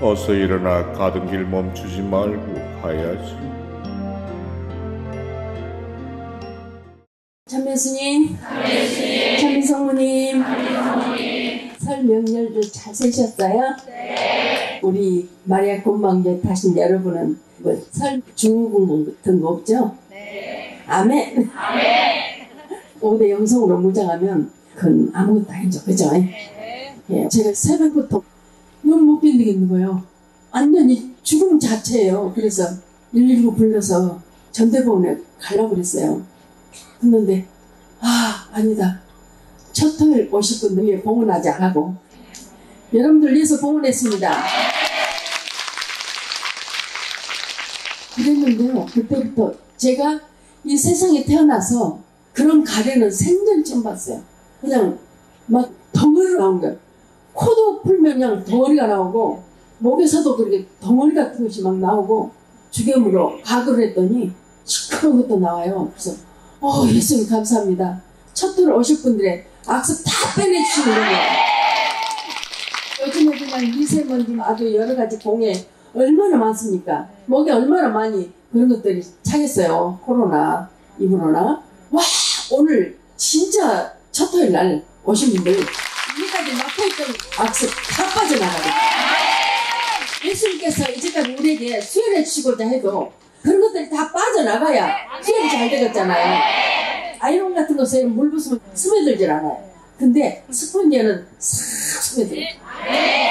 어서 일어나 가던 길 멈추지 말고 가야지. 참배스님, 참배성모님, 설 명절도 잘 세셨어요? 네. 우리 마리아 공방제 타신 여러분은 뭐 설 중후군 같은 거 없죠? 네. 아멘. 아멘. 5대 영성으로 무장하면 그건 아무것도 아니죠, 그죠? 네. 예, 제가 새벽부터 너무 못 견디겠는 거예요. 완전히 죽음 자체예요. 그래서 119 불러서 전대병원에 가려고 그랬어요. 했는데 아니다. 첫 토요일 오실 분들 위해 봉헌하지 않고 여러분들 위해서 봉헌했습니다. 그랬는데요. 그때부터 제가 이 세상에 태어나서 그런 가래는 생전 처음 봤어요. 그냥 막 덩어리로 나온 거예요. 코도 풀면 그냥 덩어리가 나오고 목에서도 그렇게 덩어리 같은 것이 막 나오고 주겸으로 가글을 했더니 시커먼 것도 나와요. 그래서 예수님 감사합니다. 첫 토요일 오실 분들의 악습 다 빼내주시는 거예요. 요즘에 그냥 미세먼지 아주 여러 가지 공해 얼마나 많습니까? 목에 얼마나 많이 그런 것들이 차겠어요. 코로나, 이브로나. 와, 오늘 진짜 첫 토요일 날 오신 분들 이제까지 막혀있던 악습 다 빠져나가요. 예수님께서 이제까지 우리에게 수혈해 주시고자 해도 그런 것들이 다 빠져나가야 수혈이 잘 되겠잖아요. 아이론 같은 것에 물 부으면 스며들질 않아요. 근데 스펀지는 싹 스며들어요.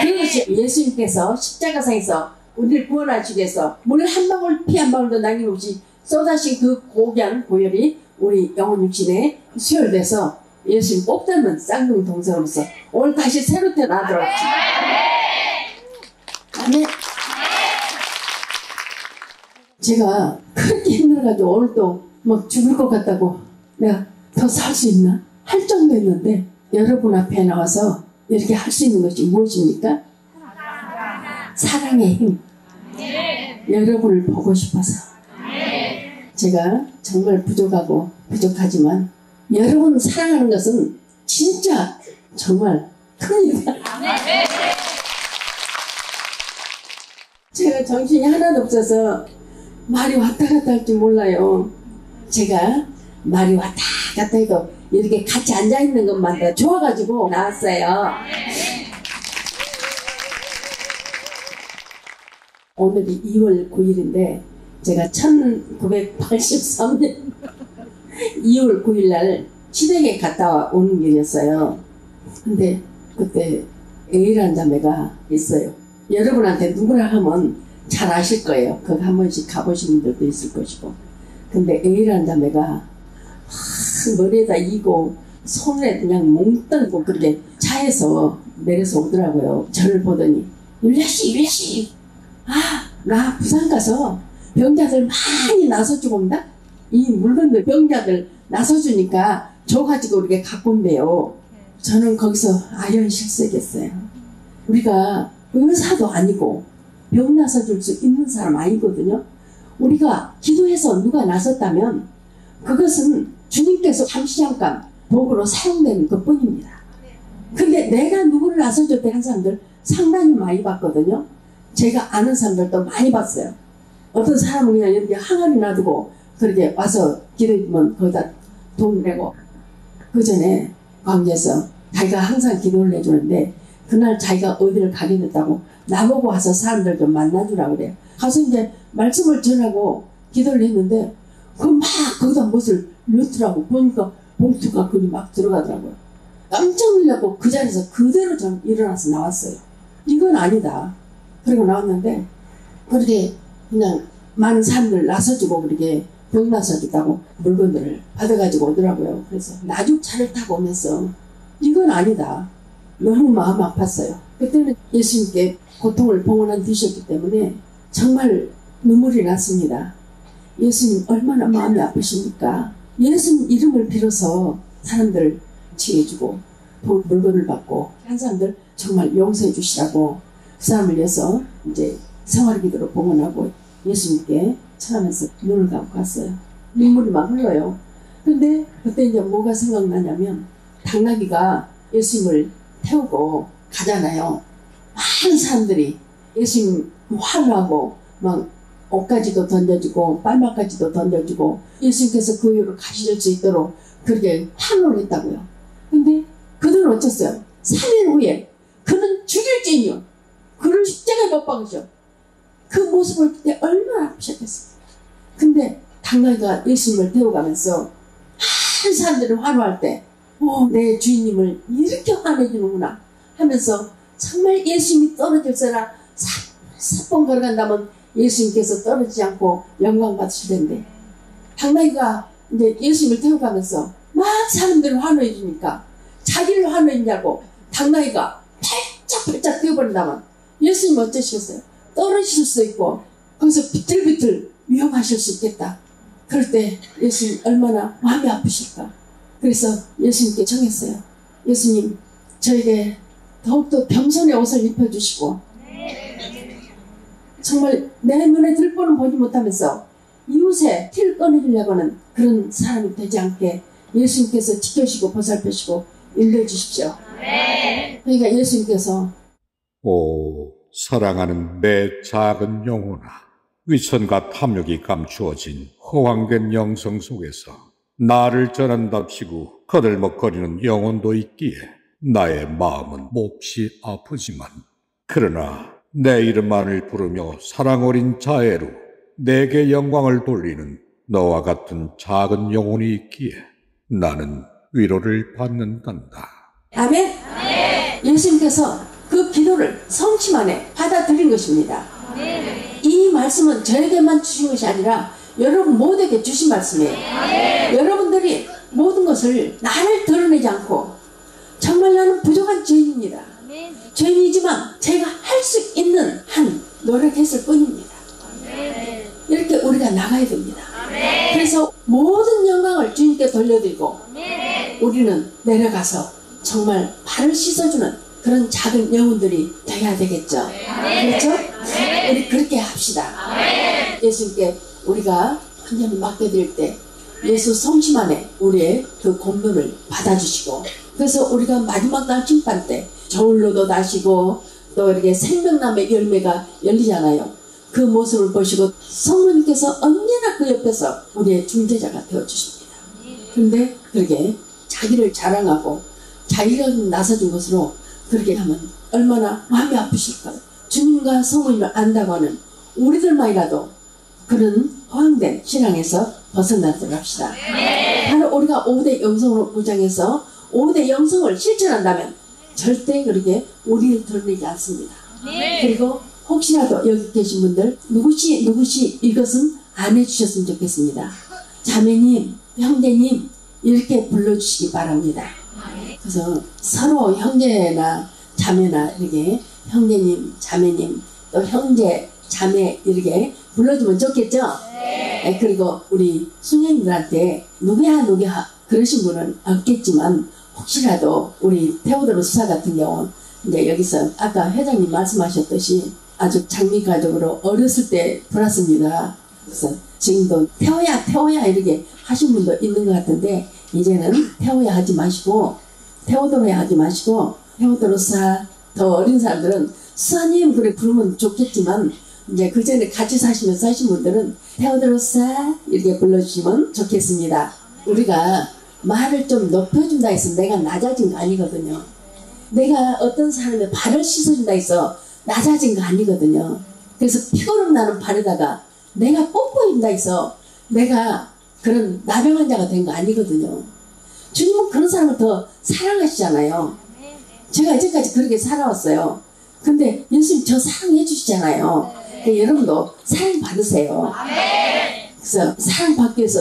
그것이 예수님께서 십자가상에서 우리를 구원하시기 위해서 물 한 방울 피 한 방울도 남김없이 쏟아신 그 고귀한 보혈이 우리 영혼 육신에 수혈돼서 예수님 꼭 닮은 쌍둥이 동생으로서 오늘 다시 새로 태어나도록 아멘. 제가 그렇게 힘들어가지고 오늘 또 막 죽을 것 같다고 내가 더 살 수 있나? 할 정도였는데 여러분 앞에 나와서 이렇게 할 수 있는 것이 무엇입니까? 사랑의 힘. 여러분을 보고 싶어서 제가 정말 부족하고 부족하지만 여러분 사랑하는 것은 진짜 정말 큰일이다. 제가 정신이 하나도 없어서 말이 왔다 갔다 할 줄 몰라요. 제가 말이 왔다 갔다 해도 이렇게 같이 앉아있는 것만 더 좋아가지고 나왔어요. 오늘이 2월 9일인데 제가 1983년 2월 9일 날 시댁에 갔다 오는 길이었어요. 근데 그때 A라는 자매가 있어요. 여러분한테 누구라 하면 잘 아실 거예요. 거기 한 번씩 가보신 분들도 있을 것이고. 근데 A라는 자매가 머리에다 이고 손에 그냥 몽땅 그렇게 차에서 내려서 오더라고요. 저를 보더니 율리씨 나 부산 가서 병자들 많이 나서주고 온다? 이 물건들 병자들 나서주니까 줘가지고 이렇게 갖고 온대요. 저는 거기서 아연실색했어요. 우리가 의사도 아니고 병 나서줄 수 있는 사람 아니거든요. 우리가 기도해서 누가 나섰다면 그것은 주님께서 잠깐 도구로 사용되는 것뿐입니다. 근데 내가 누구를 나서줬대 한 사람들 상당히 많이 봤거든요. 제가 아는 사람들도 많이 봤어요. 어떤 사람은 그냥 이렇게 항아리 놔두고 그렇게 와서 기도하면 거기다 돈 내고 그 전에 광주에서 자기가 항상 기도를 해주는데 그날 자기가 어디를 가게 됐다고 나보고 와서 사람들 좀 만나주라고 그래요. 가서 이제 말씀을 전하고 기도를 했는데 그 막 거기다 무엇을 넣더라고. 보니까 봉투가 그리 막 들어가더라고요. 깜짝 놀라고 그 자리에서 그대로 좀 일어나서 나왔어요. 이건 아니다. 그리고 나왔는데 그렇게 그냥 많은 사람들 나서주고 그렇게 병 나서주다고 물건들을 받아가지고 오더라고요. 그래서 나중 차를 타고 오면서 이건 아니다. 너무 마음 아팠어요. 그때는 예수님께 고통을 봉헌한 뒤셨기 때문에 정말 눈물이 났습니다. 예수님 얼마나 마음이 아프십니까? 예수님 이름을 빌어서 사람들 치해주고 물건을 받고 한 사람들 정말 용서해 주시라고 그 사람을 위해서 이제 생활기도로 봉헌하고 예수님께 천하면서 눈을 감고 갔어요. 눈물이 막 흘러요. 근데 그때 이제 뭐가 생각나냐면 당나귀가 예수님을 태우고 가잖아요. 많은 사람들이 예수님 화나고 막 옷까지도 던져주고 빨마까지도 던져주고 예수님께서 그 위로 가실 수 있도록 그렇게 환호를 했다고요. 근데 그들은 어쩌어요? 3일 후에 그는 죽일 죄인이요. 그를 십자가에 못 박으셔. 그 모습을 그때 얼마나 아프셨겠어요. 근데 당나귀가 예수님을 태워가면서 한 사람들이 환호할 때 내 주인님을 이렇게 환호해주는구나 하면서 정말 예수님이 떨어질세라 3번 걸어간다면 예수님께서 떨어지지 않고 영광 받으실 텐데 당나귀가 이제 예수님을 태워가면서 막 사람들을 환호해 주니까 자기를 환호했냐고 당나귀가 팔짝팔짝 뛰어버린다면 예수님 어쩌시겠어요? 떨어지실 수도 있고 거기서 비틀비틀 위험하실 수 있겠다. 그럴 때 예수님 얼마나 마음이 아프실까. 그래서 예수님께 청했어요. 예수님 저에게 더욱더 병선의 옷을 입혀주시고 정말 내 눈에 들보는 보지 못하면서 이웃에 티를 꺼내주려고 하는 그런 사람이 되지 않게 예수님께서 지켜주시고 보살펴주시고 인도해 주십시오. 그러니까 예수님께서 오, 사랑하는 내 작은 영혼아, 위선과 탐욕이 감추어진 허황된 영성 속에서 나를 전한답시고 거들먹거리는 영혼도 있기에 나의 마음은 몹시 아프지만 그러나 내 이름만을 부르며 사랑 어린 자애로 내게 영광을 돌리는 너와 같은 작은 영혼이 있기에 나는 위로를 받는단다. 아멘. 예수님께서 그 기도를 성취만에 받아들인 것입니다. 이 말씀은 저에게만 주신 것이 아니라 여러분 모두에게 주신 말씀이에요. 여러분들이 모든 것을 나를 드러내지 않고 정말 나는 부족한 죄인입니다. 죄인이지만 제가 할 수 있는 한 노력했을 뿐입니다. 이렇게 우리가 나가야 됩니다. 그래서 모든 영광을 주님께 돌려드리고 우리는 내려가서 정말 발을 씻어주는 그런 작은 영혼들이 돼야 되겠죠. 그렇죠? 우리 그렇게 합시다. 예수님께 우리가 완전히 맡겨드릴 때 예수 성심 안에 우리의 그 공로를 받아주시고 그래서 우리가 마지막 날 심판 때 저울로도 나시고 또 이렇게 생명나무의 열매가 열리잖아요. 그 모습을 보시고 성령님께서 언제나 그 옆에서 우리의 중재자가 되어주십니다. 그런데 그렇게 자기를 자랑하고 자기가 나서준 것으로 그렇게 하면 얼마나 마음이 아프실까요? 주님과 성령님을 안다고 하는 우리들만이라도 그런 허황된 신앙에서 벗어나도록 합시다. 바로 우리가 5대 영성으로 무장해서 5대 영성을 실천한다면 절대 그렇게 우리를 드러내지 않습니다. 그리고 혹시라도 여기 계신 분들 누구시 이것은 안 해주셨으면 좋겠습니다. 자매님, 형제님 이렇게 불러주시기 바랍니다. 그래서 서로 형제나 자매나 이렇게 형제님, 자매님 또 형제, 자매 이렇게 불러주면 좋겠죠? 그리고 우리 수녀님들한테 누구야 그러신 분은 없겠지만 혹시라도 우리 테오도로 수사 같은 경우 이제 여기서 아까 회장님 말씀하셨듯이 아주 장미가족으로 어렸을 때 불었습니다. 그래서 지금도 태호야 이렇게 하신 분도 있는 것 같은데 이제는 태호야 하지 마시고 테오도로야 하지 마시고 테오도로 수사 더 어린 사람들은 수사님 그래 부르면 좋겠지만 이제 그 전에 같이 사시면서 하신 분들은 테오도로 수사 이렇게 불러주시면 좋겠습니다. 우리가 말을 좀 높여준다 해서 내가 낮아진 거 아니거든요. 내가 어떤 사람의 발을 씻어준다 해서 낮아진 거 아니거든요. 그래서 피고름 나는 발에다가 내가 뽀뽀해준다 해서 내가 그런 나병한 자가 된 거 아니거든요. 주님은 그런 사람을 더 사랑하시잖아요. 제가 이제까지 그렇게 살아왔어요. 근데 예수님 저 사랑해 주시잖아요. 그러니까 여러분도 사랑 받으세요. 그래서 사랑 받기 위해서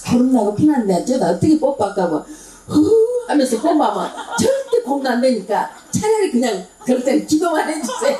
거름나고 피났는데 저다 어떻게 뽀뽀할까 후 하면서 뽀뽀하면 절대 공도 안 되니까 차라리 그냥 그럴 때는 기도만 해주세요.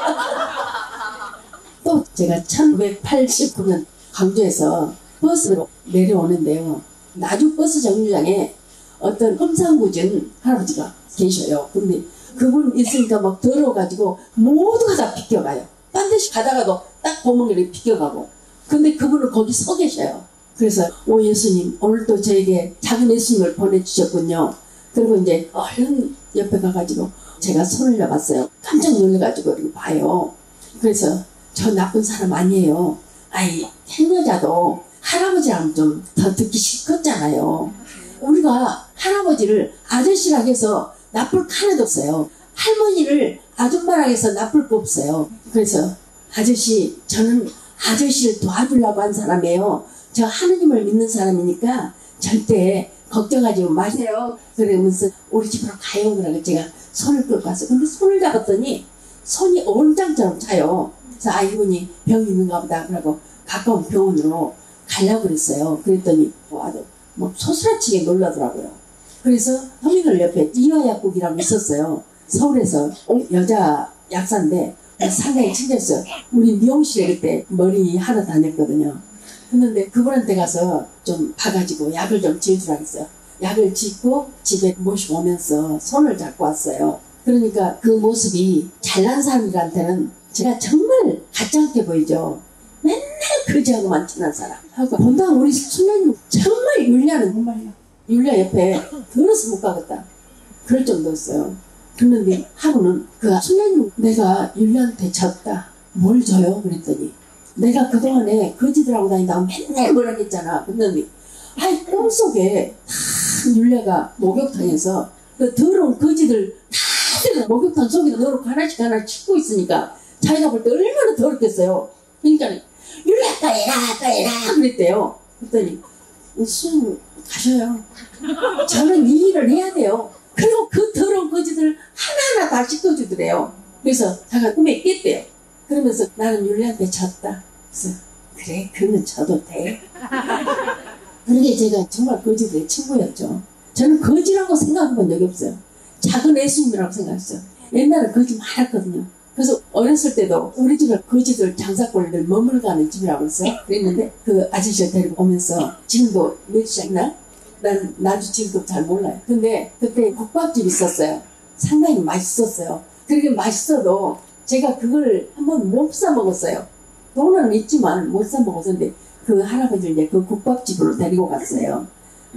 또 제가 1989년 광주에서 버스로 내려오는데요. 나주 버스 정류장에 어떤 험상궂은 할아버지가 계셔요. 근데 그분 있으니까 막 더러워가지고 모두가 다 비껴가요. 딴 데씩 가다가도 딱 보면 이렇게 비껴가고. 근데 그분은 거기 서 계셔요. 그래서 오 예수님 오늘 또 저에게 작은 예수님을 보내주셨군요. 그리고 이제 얼른 옆에 가가지고 제가 손을 잡았어요. 깜짝 놀래가지고 이렇게 봐요. 그래서 저 나쁜 사람 아니에요. 아이, 행여자도 할아버지랑 좀 더 듣기 싫었잖아요. 우리가 할아버지를 아저씨라고 해서 나쁠 거 하나도 없어요. 할머니를 아줌마라고 해서 나쁠 거 없어요. 그래서 아저씨, 저는 아저씨를 도와주려고 한 사람이에요. 저 하느님을 믿는 사람이니까 절대 걱정하지 마세요. 그러면서 우리 집으로 가요. 그러고 제가 손을 끌고 갔어요. 근데 손을 잡았더니 손이 얼음장처럼 차요. 그래서 이분이 병이 있는가 보다. 그러고 가까운 병원으로 가려고 그랬어요. 그랬더니 아주 소스라치게 놀라더라고요. 그래서 터미널 옆에 이화약국이라고 있었어요. 서울에서 여자 약사인데 상당히 친절했어요. 우리 미용실에 그때 머리 하러 다녔거든요. 그런데 그분한테 가서 좀 봐가지고 약을 좀 지어주라 했어요. 약을 짓고 집에 모시고 오면서 손을 잡고 왔어요. 그러니까 그 모습이 잘난 사람들한테는 제가 정말 가짜같게 보이죠. 맨날 거지하고만 친한 사람 하고 본당 우리 수녀님 정말 율리아는 정말요. 율리아 옆에 걸어서 못 가겠다. 그럴 정도였어요. 그런데 하루는 그 수녀님 내가 율리아한테 졌다. 뭘 줘요? 그랬더니 내가 그동안에 거지들하고 다니다가 맨날 뭐라 했잖아. 그랬더니 꿈속에 다 율리아가 목욕탕에서 그 더러운 거지들 다들 목욕탕 속에다 넣어놓고 하나씩 씻고 있으니까 자기가 볼 때 얼마나 더럽겠어요. 그러니까 율리아 까이라 그랬대요. 그랬더니 수녀님 가셔요. 저는 이 일을 해야 돼요. 그리고 그 더러운 거지들 하나하나 다 씻어주더래요. 그래서 자기가 꿈에 깼대요. 그러면서 나는 율리아한테 졌다. 그래서 그래 그러면 져도 돼. 그러게 제가 정말 거지들의 친구였죠. 저는 거지라고 생각해 본 적이 없어요. 작은 예수님이라고 생각했어요. 옛날에 거지 많았거든요. 그래서 어렸을 때도 우리 집에 거지들 장사꾼들 머물가는 집이라고 했어요. 그랬는데 그 아저씨를 데리고 오면서 지금도 며칠 있나? 난 나도 지금도 잘 몰라요. 근데 그때 국밥집이 있었어요. 상당히 맛있었어요. 그렇게 맛있어도 제가 그걸 한번 못 사 먹었어요. 돈은 있지만 못 사 먹었는데 그 할아버지를 이제 그 국밥집으로 데리고 갔어요.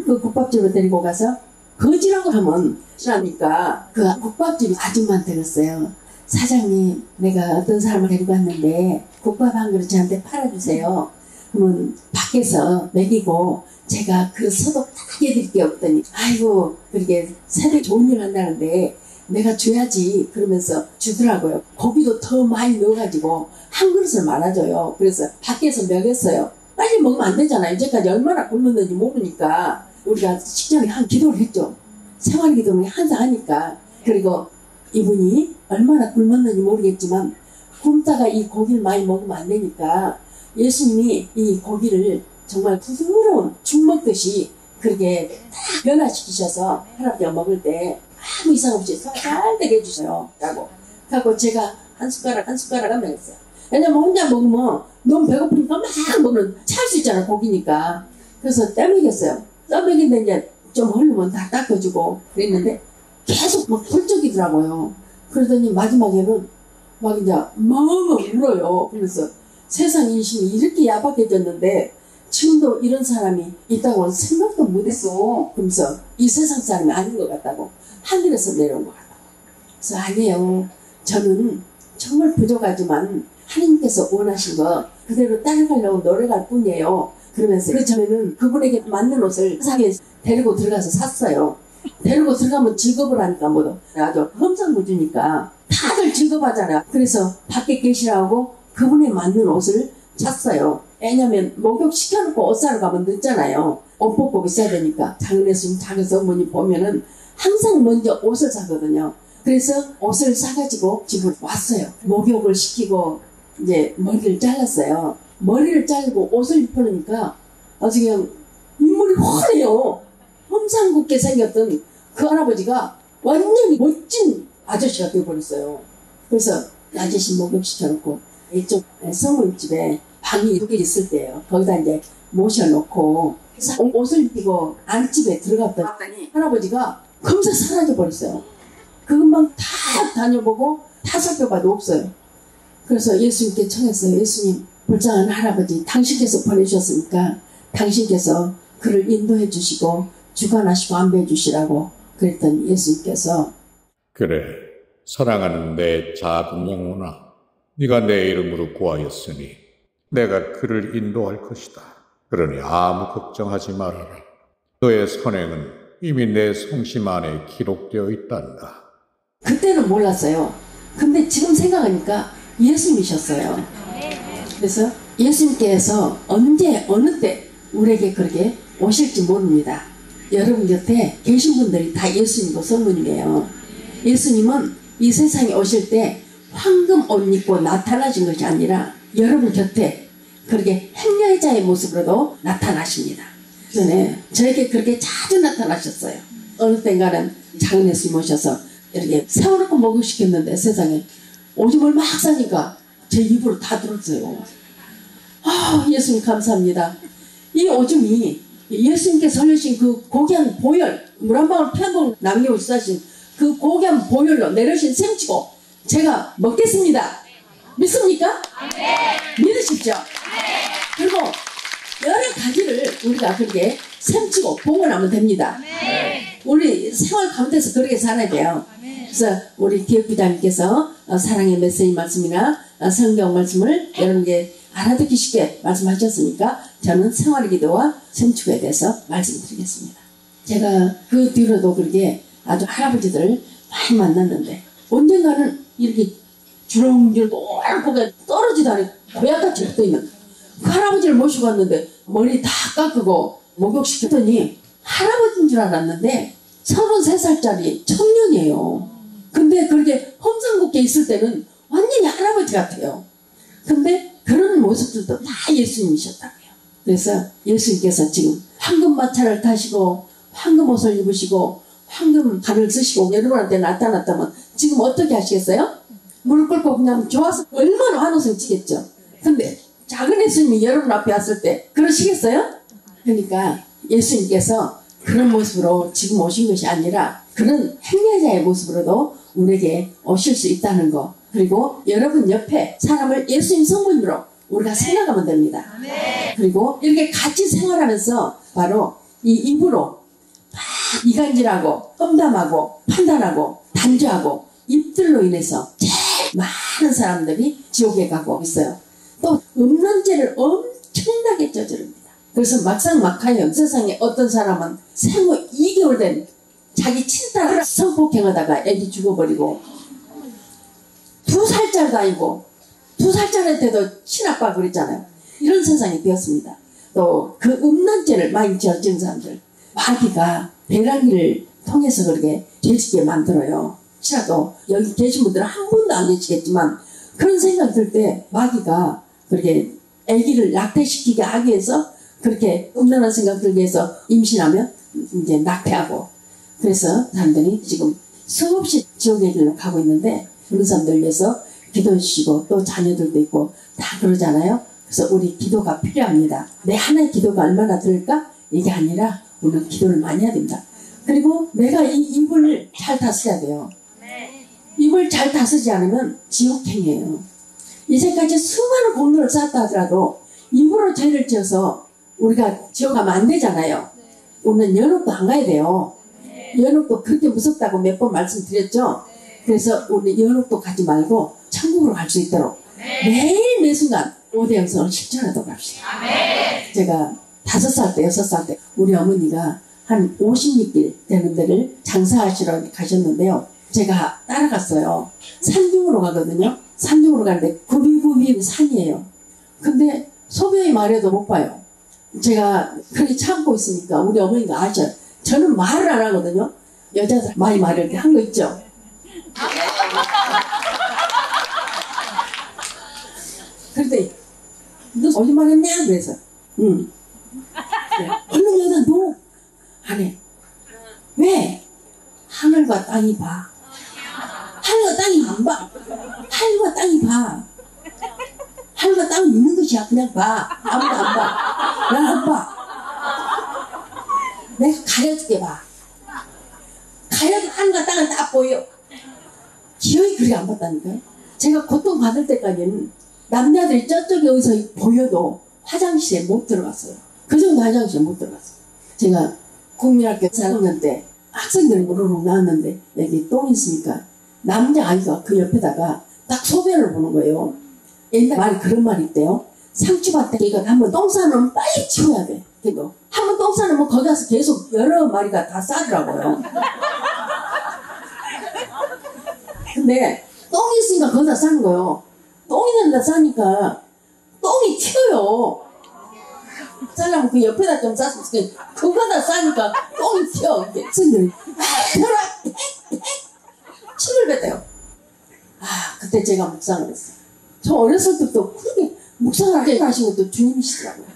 그 국밥집으로 데리고 가서 거지라고 하면 싫으니까 그 국밥집 아줌마한테 그랬어요. 사장님, 내가 어떤 사람을 데리고 왔는데 국밥 한 그릇 저한테 팔아주세요. 그러면 밖에서 먹이고 제가 그 소독 다 해드릴게요. 그랬더니 아이고 그렇게 새벽 좋은 일 한다는데 내가 줘야지 그러면서 주더라고요. 고기도 더 많이 넣어가지고 한 그릇을 말아줘요. 그래서 밖에서 먹였어요. 빨리 먹으면 안 되잖아요. 이제까지 얼마나 굶었는지 모르니까 우리가 식전에 한 기도를 했죠. 생활 기도는 항상 하니까. 그리고 이분이 얼마나 굶었는지 모르겠지만 굶다가 이 고기를 많이 먹으면 안 되니까 예수님이 이 고기를 정말 부드러운 죽 먹듯이 그렇게 딱 변화시키셔서 할아버지가 먹을 때 아무 이상 없이 잘 되게 해주세요. 라고 제가 한 숟가락 하면 했어요. 왜냐면 혼자 먹으면 너무 배고프니까 막 먹으면 찰 수 있잖아, 고기니까. 그래서 떼먹였어요. 떼먹인데 이제 좀 흐르면 다 닦아주고 그랬는데 계속 막 펄쩍이더라고요. 그러더니 마지막에는 막 이제 멍멍 울어요. 그래서 세상 인심이 이렇게 야박해졌는데 지금도 이런 사람이 있다고 생각도 못했어. 그러면서 이 세상 사람이 아닌 것 같다고. 하늘에서 내려온 것 같다고. 그래서 아니에요. 저는 정말 부족하지만 하나님께서 원하신 거 그대로 따라가려고 노력할 뿐이에요. 그러면서 그 전에는 그분에게 맞는 옷을 사게 데리고 들어가서 샀어요. 데리고 들어가면 직업을 하니까 뭐도 아주 험상궂으니까 다들 직업하잖아요. 그래서 밖에 계시라고 그분에 맞는 옷을 샀어요. 왜냐면 목욕 시켜놓고 옷 사러 가면 늦잖아요. 옷 벗고 있어야 되니까. 작은 예수님, 작은 어머니 보면은 항상 먼저 옷을 사거든요. 그래서 옷을 사가지고 집으로 왔어요. 목욕을 시키고 이제 머리를 잘랐어요. 머리를 자르고 옷을 입혀놓으니까 아주 그냥 인물이 훤해요. 험상궂게 생겼던 그 할아버지가 완전히 멋진 아저씨가 되어버렸어요. 그래서 아저씨 목욕시켜놓고 이쪽 성모집에 방이 2개 있을 때예요. 거기다 이제 모셔놓고 옷을 입히고 안집에 들어갔더니 할아버지가 금세 사라져버렸어요. 그것만 다 다녀보고 다 살펴봐도 없어요. 그래서 예수님께 청했어요. 예수님, 불쌍한 할아버지 당신께서 보내주셨으니까 당신께서 그를 인도해 주시고 주관하시고 안배해 주시라고 그랬더니 예수님께서 그래, 사랑하는 내 작은 영혼아, 네가 내 이름으로 구하였으니 내가 그를 인도할 것이다. 그러니 아무 걱정하지 말아라. 너의 선행은 이미 내 성심 안에 기록되어 있단다. 그때는 몰랐어요. 근데 지금 생각하니까 예수님이셨어요. 그래서 예수님께서 언제 어느 때 우리에게 그렇게 오실지 모릅니다. 여러분 곁에 계신 분들이 다 예수님과 성모님이에요. 예수님은 이 세상에 오실 때 황금 옷 입고 나타나신 것이 아니라 여러분 곁에 그렇게 행여자의 모습으로도 나타나십니다. 전에 저에게 그렇게 자주 나타나셨어요. 어느 땐가는 작은 예수님 오셔서 이렇게 세워놓고 목욕시켰는데 세상에 오줌을 막 싸니까 제 입으로 다 들었어요. 아, 예수님 감사합니다. 이 오줌이 예수님께서 흘리신 그 고귀한 보혈, 물 한 방울 피 한 방울 남겨오시 사신 그 고귀한 보혈로 내려신 셈치고 제가 먹겠습니다. 믿습니까? 믿으십시오. 그리고 여러 가지를 우리가 그렇게 셈치고 봉헌하면 됩니다. 우리 생활 가운데서 그렇게 살아야 돼요. 그래서 우리 기획부장님께서 사랑의 메시지 말씀이나 성경 말씀을 여러분께 알아듣기 쉽게 말씀하셨으니까 저는 생활의 기도와 셈치고에 대해서 말씀드리겠습니다. 제가 그 뒤로도 그렇게 아주 할아버지들을 많이 만났는데 언젠가는 이렇게 주렁주렁 고개 떨어지도 않고 고약같이 붙어있는 그 할아버지를 모시고 왔는데 머리 다 깎고 목욕시켰더니 할아버지인 줄 알았는데 33살짜리 청년이에요. 근데 그렇게 험상궂게 있을 때는 완전히 할아버지 같아요. 근데 그런 모습들도 다 예수님이셨다고요. 그래서 예수님께서 지금 황금 마차를 타시고 황금 옷을 입으시고 황금 간을 쓰시고 여러분한테 나타났다면 지금 어떻게 하시겠어요? 무릎 꿇고 그냥 좋아서 얼마나 환호성 치겠죠. 근데 작은 예수님이 여러분 앞에 왔을 때 그러시겠어요? 그러니까 예수님께서 그런 모습으로 지금 오신 것이 아니라 그런 행례자의 모습으로도 우리에게 오실 수 있다는 거. 그리고 여러분 옆에 사람을 예수님 성모님으로 우리가 생각하면 됩니다. 그리고 이렇게 같이 생활하면서 바로 이 입으로 막 이간질하고 험담하고 판단하고 단죄하고 입들로 인해서 제일 많은 사람들이 지옥에 가고 있어요. 또 음란죄를 엄청나게 저지릅니다. 그래서 막상막하여 세상에 어떤 사람은 생후 2개월 된 자기 친딸을 성폭행하다가 애기 죽어버리고 2살짜리도 아니고 2살짜리한테도 친아빠 그랬잖아요. 이런 세상이 되었습니다. 또 그 음란죄를 많이 저지른 사람들 마귀가 배란기를 통해서 그렇게 죄짓게 만들어요. 혹시라도 여기 계신 분들은 한 번도 안 계시겠지만 그런 생각 들 때 마귀가 그렇게 아기를 낙태시키게 하기 위해서 그렇게 음란한 생각 들게 해서 임신하면 이제 낙태하고 그래서 사람들이 지금 수없이 지옥의 길로 가고 있는데 그런 사람들 위해서 기도해 주시고 또 자녀들도 있고 다 그러잖아요. 그래서 우리 기도가 필요합니다. 내 하나의 기도가 얼마나 들을까? 이게 아니라 우리는 기도를 많이 해야 됩니다. 그리고 내가 이 입을 잘 다스려야 돼요. 입을 잘 다스리지 않으면 지옥행이에요. 이제까지 수많은 공로를 쌓았다 하더라도 입으로 죄를 지어서 우리가 지옥 가면 안 되잖아요. 우리는 연옥도 안 가야 돼요. 연옥도 그렇게 무섭다고 몇 번 말씀드렸죠. 그래서 우리 연옥도 가지 말고 천국으로 갈 수 있도록 매일 매순간 5대 영성을 실천하도록 합시다. 제가 5살 때 6살 때 우리 어머니가 한 50리길 되는 데를 장사하시러 가셨는데요. 제가 따라갔어요. 산중으로 가거든요. 산중으로 가는데 굽이굽이 산이에요. 근데 소변이 마려도 못 봐요. 제가 그렇게 참고 있으니까 우리 어머니가 아셔요. 저는 말을 안 하거든요. 여자들 많이 말을 한 거 있죠. 그런데 너 어디만 했냐? 그래서 응. 얼른 여자 너 안 해. 왜? 하늘과 땅이 봐. 하늘과 땅이 안 봐. 하늘과 땅이 봐. 하늘과 땅은 있는 것이야. 그냥 봐. 아무도 안 봐. 난 안 봐. 내가 가려줄게 봐. 가려도 하늘과 땅은 다 보여. 기어이 그렇게 안 봤다니까요. 제가 고통받을 때까지는 남자들이 저쪽에 어디서 보여도 화장실에 못 들어갔어요. 그 정도 화장실에 못 들어갔어요. 제가 국민학교 4학년 때 학생들이 우르르 나왔는데 여기 똥 있으니까 남자 아이가 그 옆에다가 딱 소변을 보는 거예요. 옛날 말이 그런 말이 있대요. 상추밭에 이거 한번 똥 싸면 빨리 치워야 돼. 그거 한번 똥 싸면 거기 가서 계속 여러 마리가 다 싸더라고요. 근데 똥이 있으니까 거기다 싸는 거예요. 똥이 있는데 싸니까 똥이 튀어요. 싸려면 그 옆에다 좀 쌌으면 좋겠는데 그거다 싸니까 똥이 튀어. 선생님이 펴라 침을 뱉어요. 그때 제가 묵상을 했어요. 저 어렸을 때부터 그렇게 묵상을 하게 하신 것도 주님이시더라고요.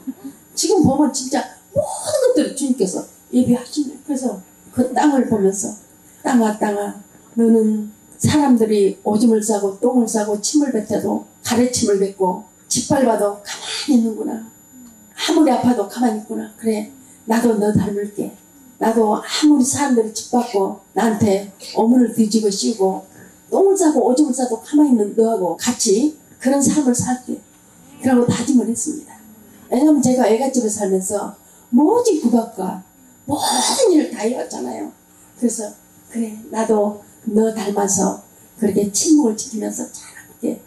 지금 보면 진짜 모든 것들을 주님께서 예비하시네요. 그래서 그 땅을 보면서 땅아 너는 사람들이 오줌을 싸고 똥을 싸고 침을 뱉어도 가래침을 뱉고 짓밟아도 가만히 있는구나. 아무리 아파도 가만히 있구나. 그래 나도 너 닮을게. 나도 아무리 사람들이 짓밟고 나한테 오물을 뒤집어 씌우고 똥을 싸고 오줌을 싸도 가만히 있는 너하고 같이 그런 삶을 살게. 그러고 다짐을 했습니다. 왜냐하면 제가 애갓집에 살면서 모든 국악과 모든 일을 다 해왔잖아요. 그래서 그래 나도 너 닮아서 그렇게 침묵을 지키면서 잘하게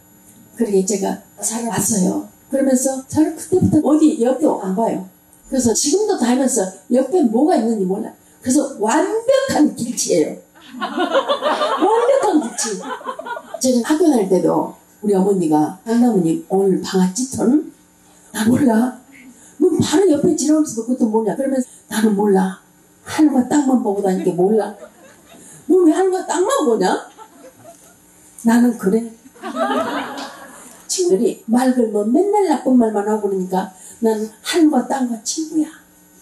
그렇게 제가 살아왔어요. 그러면서 저는 그때부터 어디 옆도 안 봐요. 그래서 지금도 다니면서 옆에 뭐가 있는지 몰라요. 그래서 완벽한 길치예요. 완벽한 길치. 제가 학교 다닐 때도 우리 어머니가 장나무님 오늘 방아찌톤? 나 몰라. 너 바로 옆에 지나오면서도 그것도 뭐냐. 그러면서 나는 몰라. 하늘과 땅만 보고 다니는 게 몰라. 너 왜 하늘과 땅만 보냐? 나는 그래. 친구들이 말 걸면 맨날 나쁜 말만 하고 그러니까 나는 하늘과 땅과 친구야.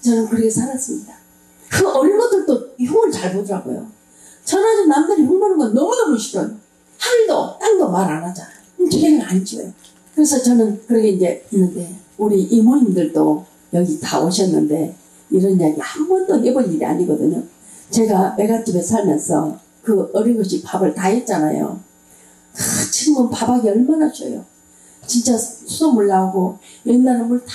저는 그렇게 살았습니다. 그 어린 것들도 흉을 잘 보더라고요. 저는 남들이 흉 보는 건 너무너무 싫어요. 하늘도 땅도 말 안 하잖아요. 죄를 안 지어요. 그래서 저는 그렇게 이제 있는데 우리 이모님들도 여기 다 오셨는데 이런 이야기 한 번도 해본 일이 아니거든요. 제가 외갓집에 살면서 그 어린 것이 밥을 다 했잖아요. 지금은 밥하기 얼마나 쉬워요. 진짜 수돗물 나오고 옛날에 물 다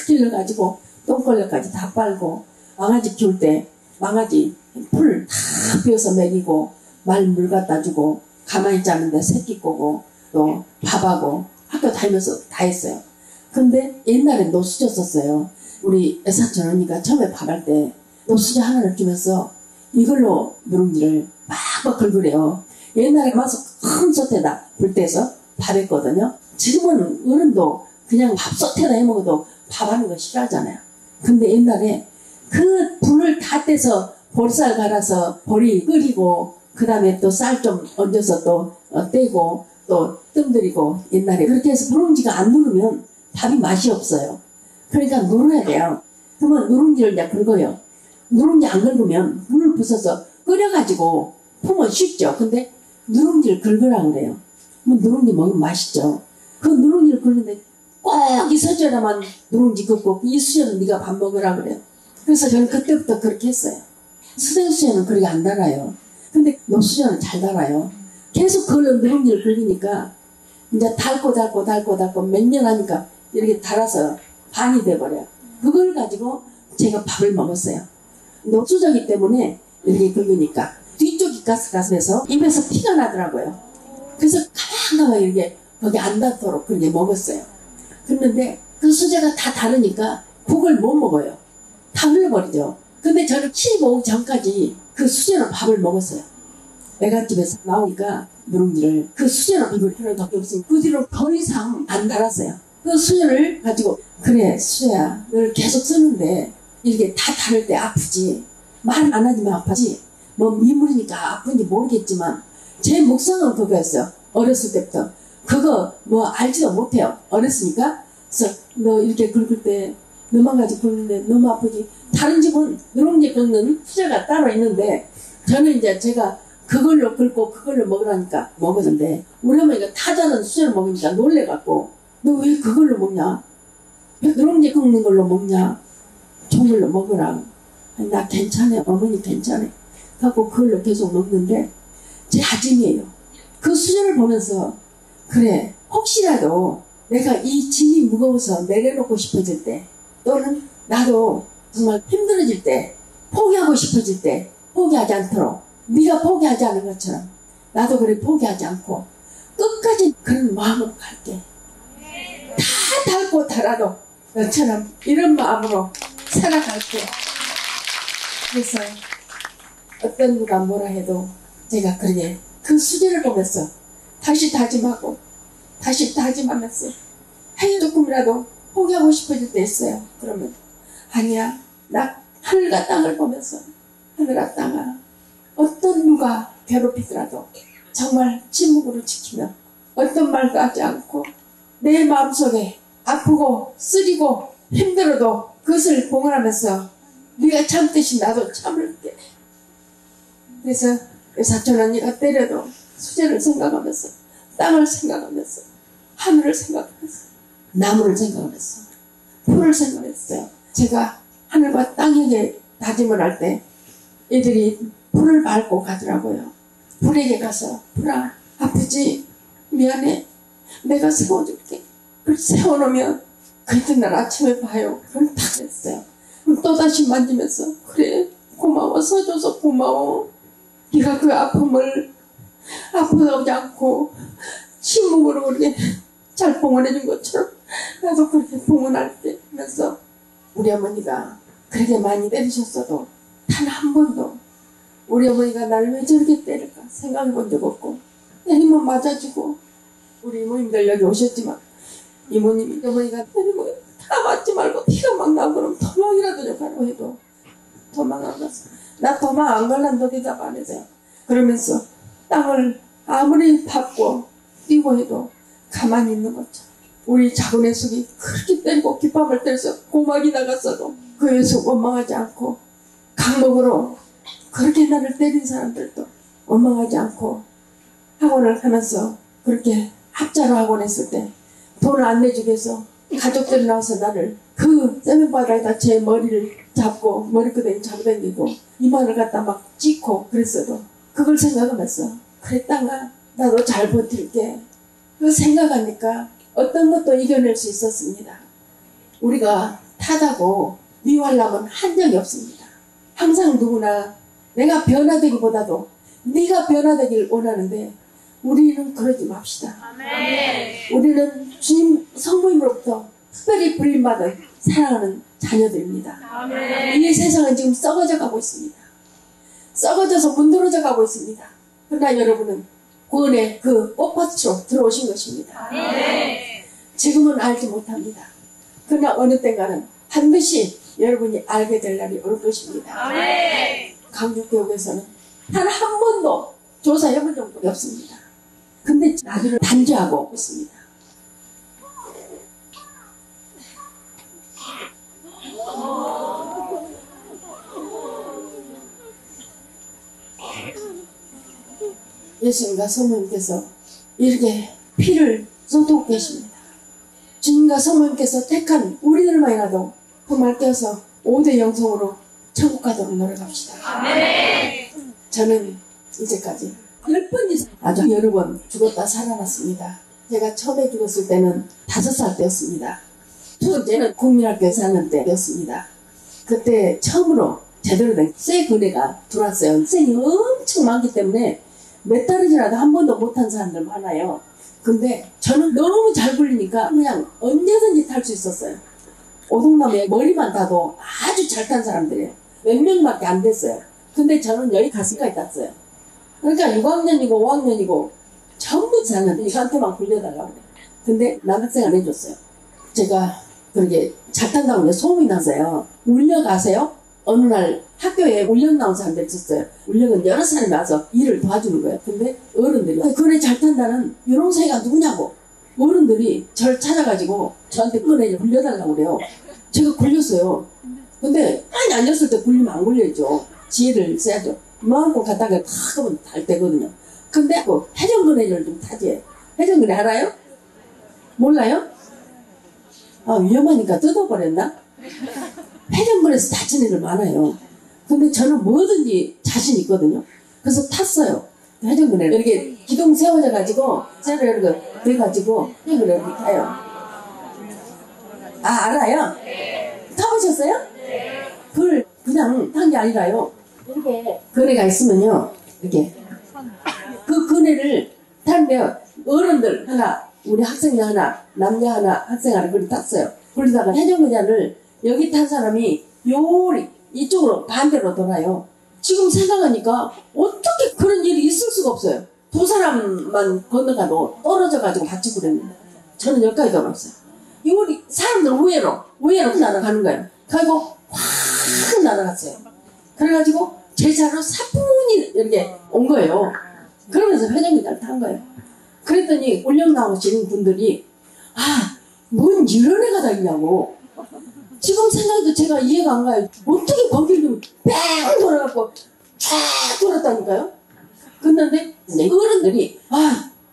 길러가지고 똥걸레까지 다 빨고 망아지 키울 때 망아지 풀 다 베어서 먹이고 말 물 갖다 주고 가만히 자는데 새끼 꼬고 또 밥하고 학교 다니면서 다 했어요. 근데 옛날에 노수저 썼어요. 우리 애사촌 언니가 처음에 밥할 때 노수저 하나를 주면서 이걸로 누룽지를 막 긁으래요. 옛날에 가서 큰 솥에다 불 떼서 밥 했거든요. 지금은 어른도 그냥 밥 솥에다 해먹어도 밥하는 거 싫어하잖아요. 근데 옛날에 그 불을 다 떼서 보리쌀 갈아서 보리 끓이고 그 다음에 또 쌀 좀 얹어서 또 떼고 또 뜸들이고 옛날에 그렇게 해서 누룽지가 안 누르면 밥이 맛이 없어요. 그러니까 누르야 돼요. 그러면 누룽지를 이제 긁어요. 누룽지 안 긁으면 물을 부숴서 끓여가지고 품은 쉽죠. 근데 누룽지를 긁으라 그래요. 뭐 누룽지 먹으면 맛있죠. 그 누룽지를 긁는데 꼭 이 서주에다만 누룽지 긁고 이 수저는 네가 밥 먹으라 그래요. 그래서 저는 그때부터 그렇게 했어요. 수생수저는 그렇게 안 달아요. 근데 노수저는 잘 달아요. 계속 그걸로 누룽지를 긁으니까 이제 달고 몇 년 하니까 이렇게 달아서 반이 돼버려요. 그걸 가지고 제가 밥을 먹었어요. 노수저기 때문에 이렇게 긁으니까 뒤쪽이 가스가스해서 입에서 피가 나더라고요. 그래서 가만가만 이렇게 거기 안 닿도록 그렇게 먹었어요. 그런데 그 수저가 다 다르니까 국을 못 먹어요. 다 흘러버리죠. 근데 저는 15분 전까지 그 수저는 밥을 먹었어요. 외갓집에서 나오니까 누룽지를 그 수저는 입을 필요가 없으니 그 뒤로 더 이상 안 달았어요. 그 수저를 가지고 그래 수저야 널 계속 쓰는데 이렇게 다 다를 때 아프지. 말 안 하지만 아파지. 뭐 미물이니까 아픈지 모르겠지만 제 묵상은 그거였어요. 어렸을 때부터. 그거 뭐 알지도 못해요. 어렸으니까. 그래서 너 이렇게 긁을 때 너만 가지고 긁는데 너무 아프지. 다른 집은 누룽지 긁는 수저가 따로 있는데 저는 이제 제가 그걸로 긁고 그걸로 먹으라니까 먹었는데 우리 어머니가 타자는 수저를 먹으니까 놀래갖고 너 왜 그걸로 먹냐? 왜 누룽지 긁는 걸로 먹냐? 종걸로 먹으라. 나 괜찮아요. 어머니 괜찮아요. 하고 그걸로 계속 먹는데 제 아짐이에요. 그 수저를 보면서 그래 혹시라도 내가 이 짐이 무거워서 내려놓고 싶어질 때 또는 나도 정말 힘들어질 때 포기하고 싶어질 때 포기하지 않도록 네가 포기하지 않은 것처럼 나도 그래 포기하지 않고 끝까지 그런 마음으로 갈게. 나도 너처럼 이런 마음으로 살아갈게. 그래서 어떤 누가 뭐라 해도 제가 그러게 그 수제를 보면서 다시 다짐하고 다시 다짐하면서 조금이라도 포기하고 싶어질 때 있어요. 그러면 아니야, 나 하늘과 땅을 보면서 하늘아 땅아, 어떤 누가 괴롭히더라도 정말 침묵으로 지키며 어떤 말도 하지 않고 내 마음속에 아프고 쓰리고 힘들어도 그것을 봉헌하면서 네가 참듯이 나도 참을게. 그래서 사촌 언니가 때려도 수제를 생각하면서 땅을 생각하면서 하늘을 생각하면서 나무를 생각하면서 풀을 생각했어요. 제가 하늘과 땅에게 다짐을 할 때 애들이 풀을 밟고 가더라고요. 풀에게 가서 풀아, 아프지? 미안해. 내가 세워줄게. 그걸 세워놓으면 그 이튿날 아침에 봐요. 그걸 딱 했어요. 그럼 또다시 만지면서 그래, 고마워. 서줘서 고마워. 네가 그 아픔을 아프지 않고 침묵으로 그렇게 잘 봉헌해준 것처럼 나도 그렇게 봉헌할게 하면서 우리 어머니가 그렇게 많이 때리셨어도 단 한 번도 우리 어머니가 날 왜 저렇게 때릴까 생각해 본 적 없고 때리면 맞아주고 우리 이모님들 여기 오셨지만 이모님이 어머니가 때리면 다 맞지 말고 피가 막 나고 그러면 도망이라도 좀 가라고 해도 도망 안 갔어. 나 도망 안 갈란다 대답 안 했어요. 그러면서 땅을 아무리 밟고 뛰고 해도 가만히 있는 거죠. 우리 작은 애숙이 그렇게 때리고 깃밥을 때려서 고막이 나갔어도 그 애숙 원망하지 않고 강목으로 그렇게 나를 때린 사람들도 원망하지 않고 학원을 하면서 그렇게 학자로 학원 했을 때 돈을 안 내주게 해서 가족들이 나와서 나를 그 세면바닥에다 제 머리를 잡고 머리끄댕이 잡아당기고 이마를 갖다 막 찍고 그랬어도 그걸 생각하면서 그래 땅아 나도 잘 버틸게. 그 생각하니까 어떤 것도 이겨낼 수 있었습니다. 우리가 타다고 미워하려면 한정이 없습니다. 항상 누구나 내가 변화되기보다도 네가 변화되길 원하는데 우리는 그러지 맙시다. 아멘. 우리는 주님 성부님으로부터 특별히 불림받은 사랑하는 자녀들입니다. 아멘. 이 세상은 지금 썩어져 가고 있습니다. 썩어져서 문드러져 가고 있습니다. 그러나 여러분은 구원의 그 꽃밭으로 들어오신 것입니다. 아멘. 지금은 알지 못합니다. 그러나 어느 때가는 반드시 여러분이 알게 될 날이 올 것입니다. 아멘. 강북교육에서는 단 한 번도 조사해본 적이 없습니다. 근데 나들을 단죄하고 있습니다. 예수님과 성모님께서 이렇게 피를 쏟고 계십니다. 주님과 성모님께서 택한 우리들만이라도 그 말 떼어서 5대 영성으로 천국 가도록 노력합시다. 아멘. 저는 이제까지 10번 이상 아주 여러 번 죽었다 살아났습니다. 제가 처음에 죽었을 때는 5살 때였습니다. 두 번째는 국민학교에 사는 때였습니다. 그때 처음으로 제대로 된 쇠 그네가 들어왔어요. 쇠이 엄청 많기 때문에 몇 달이라도 한 번도 못한 사람들 많아요. 근데 저는 너무 잘 굴리니까 그냥 언제든지 탈 수 있었어요. 오동남에 머리만 타도 아주 잘 탄 사람들이에요. 몇 명밖에 안 됐어요. 근데 저는 여기 가슴까지 탔어요. 그러니까 6학년이고 5학년이고 전부 저는 저한테만 굴려달라고 그래요. 근데 남학생 안 해줬어요. 제가 그렇게 잘 탄다고 이제 소문이 났어요. 울려 가세요? 어느 날 학교에 울려 나온 사람들 있었어요. 울려는 여러 사람이 와서 일을 도와주는 거예요. 근데 어른들이 그래 잘 탄다는 유롱사이가 누구냐고 어른들이 저를 찾아가지고 저한테 그래 굴려달라고 그래요. 제가 굴렸어요. 근데 많이 앉았을 때 굴리면 안 굴려야죠. 지혜를 써야죠. 마음껏 갔다가 탁 하면 달 때거든요. 근데 그 회전근해를 좀 타지. 회전근해 알아요? 몰라요? 아 위험하니까 뜯어버렸나? 회전근해에서 다친 애들 많아요. 근데 저는 뭐든지 자신 있거든요. 그래서 탔어요. 회전근해를 이렇게 기둥 세워져 가지고 쇠를 이렇게 돼가지고 회전근해 이렇게 타요. 아 알아요? 타보셨어요? 그걸 그냥 탄 게 아니라요. 이렇게 그네가 있으면요. 이렇게 그 그네를 타는데 어른들 하나 우리 학생이 하나 남자 하나 학생 하나 그걸 탔어요. 그러다가 해전의자를 여기 탄 사람이 요리 이쪽으로 반대로 돌아요. 지금 생각하니까 어떻게 그런 일이 있을 수가 없어요. 두 사람만 건너가도 떨어져가지고 다치고 그랬는데 저는 여기까지 돌아왔어요. 요리 사람들 우회로 날아가는 거예요. 그리고 확 날아갔어요. 그래가지고 제 차로 사뿐히 이렇게 온 거예요. 그러면서 회전의자를 탄 거예요. 그랬더니 울령 나오시는 분들이 뭔 이런 애가 다 있냐고. 지금 생각해도 제가 이해가 안 가요. 어떻게 거기를 뺑 돌아갖고 쫙 돌았다니까요. 그런데 어른들이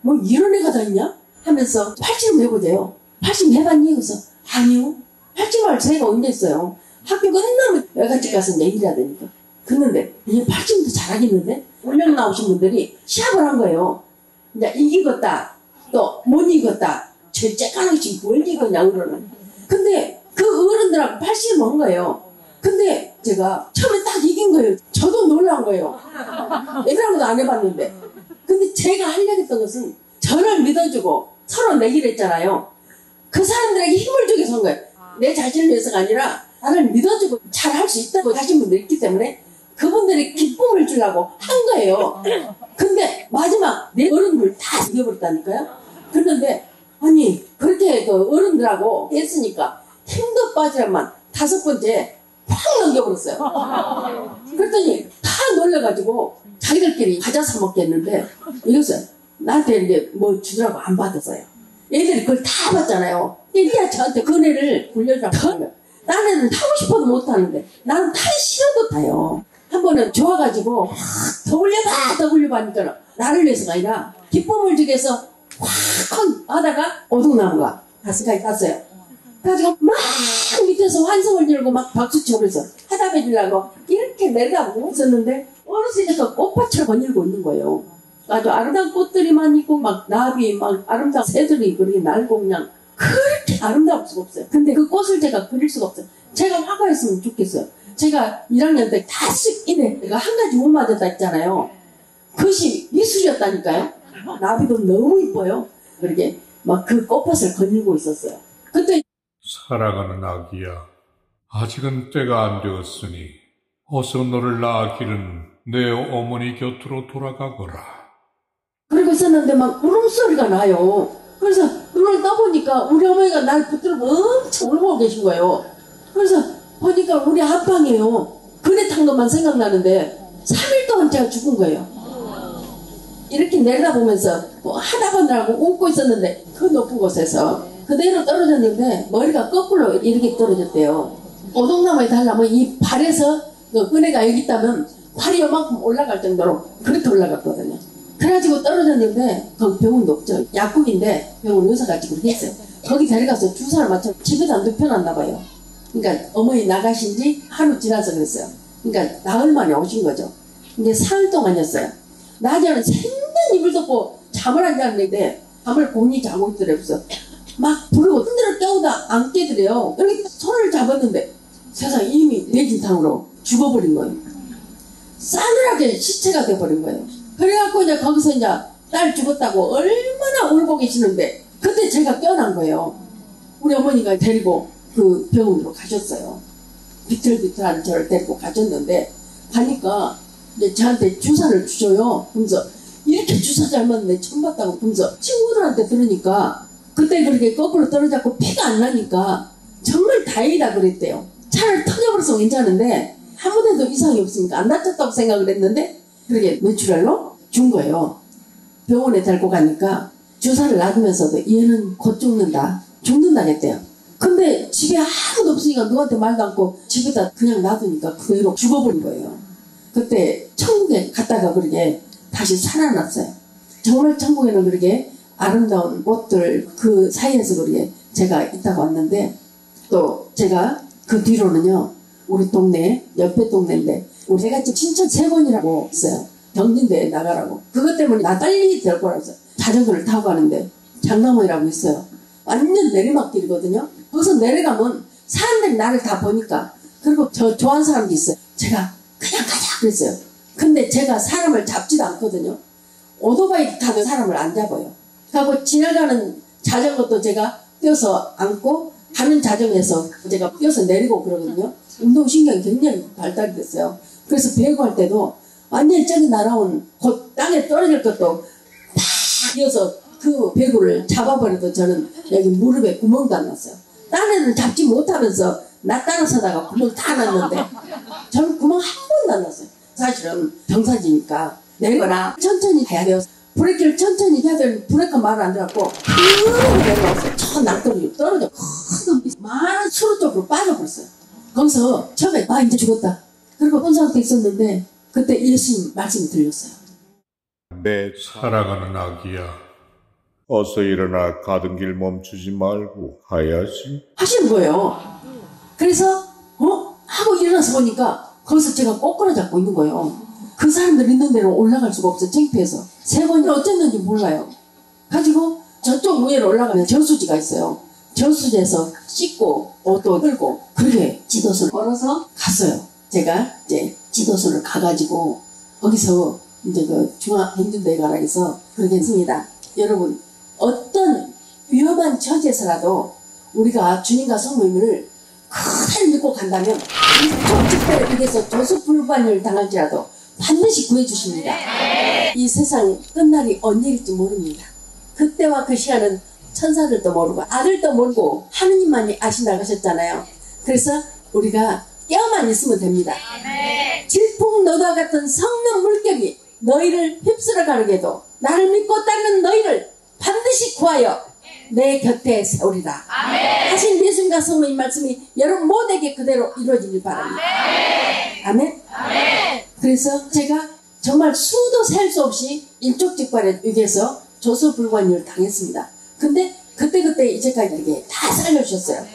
뭐 이런 애가 다 있냐 하면서 팔찌를 메고대요. 팔찌 매봤니? 그래서 아니요. 팔찌 말 제가 언제 했어요. 학교 끝나면 외갓집 가서 얘기를 해야 되니까. 그런데 이제 팔찌도 잘하겠는데 울령 나오신 분들이 시합을 한 거예요. 이제 이기겠다 또 못 이겼다 절제가능씩 뭘 이겼냐 그러는. 근데 그 어른들하고 팔씨를 먹은 거예요. 근데 제가 처음에 딱 이긴 거예요. 저도 놀란 거예요. 애들하고도 안 해봤는데. 근데 제가 하려고 했던 것은 저를 믿어주고 서로 내기를 했잖아요. 그 사람들에게 힘을 주기 위해서 한 거예요. 내 자신을 위해서가 아니라 나를 믿어주고 잘 할 수 있다고 하신 분들이 있기 때문에 그분들이 기쁨을 주려고 한 거예요. 근데 마지막 내 어른들 다 이겨버렸다니까요. 그런데 아니 그렇게 그 어른들하고 했으니까 힘도 빠지라만 5번째 확 넘겨버렸어요. 그랬더니 다 놀래가지고 자기들끼리 과자 사 먹겠는데 이랬어요. 나한테 이제 뭐 주더라고 안 받았어요. 애들이 그걸 다 받잖아요. 얘가 저한테 그네를 굴려주라고 하는 거예요. 나는 타고 싶어도 못 타는데 나는 타기 싫어도 타요. 한 번은 좋아가지고 더 굴려봐 하니까 나를 위해서가 아니라 기쁨을 주기 위해서 확 하다가 오동나무가 가슴까지 땄어요. 그래가지고 막 밑에서 환성을 들고 막 박수 쳐버려서 하답해 주려고 이렇게 내려다보고 있었는데 어느새 그 꽃밭을 거닐고 있는 거예요. 아주 아름다운 꽃들이 많이 있고 막 나비 막 아름다운 새들이 그렇게 날고 그냥 그렇게 아름다울 수가 없어요. 근데 그 꽃을 제가 그릴 수가 없어요. 제가 화가였으면 좋겠어요. 제가 1학년 때 다시 내가 한 가지 못 맞았다 했잖아요. 그것이 미술이었다니까요. 나비도 너무 이뻐요. 그렇게 막 그 꽃밭을 거닐고 있었어요. 그때 사랑하는 아기야, 아직은 때가 안 되었으니 어서 너를 낳아 기른 내 어머니 곁으로 돌아가거라. 그러고 있었는데 막 울음소리가 나요. 그래서 눈을 떠보니까 우리 어머니가 날 붙들고 엄청 울고 계신 거예요. 그래서 보니까 우리 아빠이에요. 그네 탄 것만 생각나는데 3일 동안 제가 죽은 거예요. 이렇게 내려다보면서 뭐 하다 보느라고 웃고 있었는데 그 높은 곳에서 그대로 떨어졌는데 머리가 거꾸로 이렇게 떨어졌대요. 오동나무에 달라면 이 발에서 그 끈해가 여기 있다면 발이 요만큼 올라갈 정도로 그렇게 올라갔거든요. 그래가지고 떨어졌는데 거기 병원도 없죠. 약국인데 병원 의사가 지금 했어요. 거기 데려가서 주사를 맞춰 집에도 안 눕혀놨나 봐요. 그러니까 어머니 나가신 지 하루 지나서 그랬어요. 그러니까 나흘 만에 오신 거죠. 근데 사흘 동안이었어요. 낮에는 생전 이불 덮고 잠을 안 자는데 잠을 곤히 자고 있더래요. 그래서 막 부르고 흔들어 깨우다 안 깨더래요. 이렇게 손을 잡았는데 세상에 이미 뇌진탕으로 죽어버린 거예요. 싸늘하게 시체가 돼버린 거예요. 그래갖고 이제 거기서 이제 딸 죽었다고 얼마나 울고 계시는데 그때 제가 깨어난 거예요. 우리 어머니가 데리고 그 병원으로 가셨어요. 비틀비틀한 저를 데리고 가셨는데 가니까 이제 저한테 주사를 주셔요. 그러면서 이렇게 주사 잘 맞는데 처음 봤다고 그러면서 친구들한테 들으니까 그때 그렇게 거꾸로 떨어졌고 피가 안 나니까 정말 다행이다 그랬대요. 차를 터져버려서 괜찮은데 아무데도 이상이 없으니까 안 다쳤다고 생각을 했는데 그렇게 뇌출혈로 준 거예요. 병원에 데리고 가니까 주사를 놔두면서도 얘는 곧 죽는다 했대요. 근데 집에 아무도 없으니까 누구한테 말도 않고 집에다 그냥 놔두니까 그대로 죽어버린 거예요. 그때 천국에 갔다가 그러게 다시 살아났어요. 정말 천국에는 그러게 아름다운 꽃들 그 사이에서 그러게 제가 있다가 왔는데 또 제가 그 뒤로는요 우리 동네 옆에 동네인데 우리 제갓집 친척 3번이라고 있어요. 경진대에 나가라고. 그것 때문에 나 빨리 데리고 가서 자전거를 타고 가는데 장남원이라고 있어요. 완전 내리막길이거든요. 거기서 내려가면 사람들이 나를 다 보니까 그리고 저 좋아하는 사람도 있어요. 제가 그냥 가자 그랬어요. 근데 제가 사람을 잡지도 않거든요. 오토바이 타도 사람을 안 잡아요. 그리고 지나가는 자전거도 제가 떼어서 안고 가는 자정에서 제가 뛰어서 내리고 그러거든요. 운동신경이 굉장히 발달이 됐어요. 그래서 배구 할 때도 완전히 저기 날아온 곧 땅에 떨어질 것도 팍 뛰어서 그 배구를 잡아버려도 저는 여기 무릎에 구멍도 안 났어요. 딴 애는 잡지 못하면서 나 따라서다가 구멍 다 났는데 저는 구멍 한 번도 안 났어요. 사실은 병사지니까 내거나 천천히 해야 돼요. 브레이크를 천천히 해야 되는 브레이크 말을 안 들었고 으르르 내려왔어요. 저 낙동이 떨어져 많은 수로 쪽으로 빠져버렸어요. 거기서 처음에 이제 죽었다. 그리고 본 상태 있었는데 그때 예수님 말씀이 들렸어요. 내 사랑하는 아기야, 어서 일어나 가던 길 멈추지 말고 가야지. 하시는 거예요. 그래서 하고 일어나서 보니까 거기서 제가 꼬꾸라 잡고 있는 거예요. 그 사람들 있는 데로 올라갈 수가 없어. 창피해서. 세 번이 어쨌는지 몰라요. 가지고 저쪽 위로 올라가면 저수지가 있어요. 저수지에서 씻고 옷도 끌고 그렇게 지도선을 걸어서 갔어요. 제가 이제 지도선을 가가지고 거기서 이제 그 중앙행정대관에서 그렇게 했습니다. 여러분, 어떤 위험한 처지에서라도 우리가 주님과 성모님을 그대로 믿고 간다면 이쪽 직대를 위해서 조수불반을 당할지라도 반드시 구해주십니다. 이 세상 끝날이 언제일지 모릅니다. 그때와 그 시간은 천사들도 모르고 아들도 모르고 하느님만이 아신다고 하셨잖아요. 그래서 우리가 깨어만 있으면 됩니다. 질풍노도와 같은 성령 물결이 너희를 휩쓸어 가르게도 나를 믿고 따르는 너희를 반드시 구하여 내 곁에 세우리라 하신 예수님과 성모님 말씀이 여러분 모두에게 그대로 이루어지길 바랍니다. 아멘. 그래서 제가 정말 수도 셀 수 없이 일촉즉발의 위기에서 조소불관을 당했습니다. 근데 그때 이제까지 이렇게 다 살려주셨어요.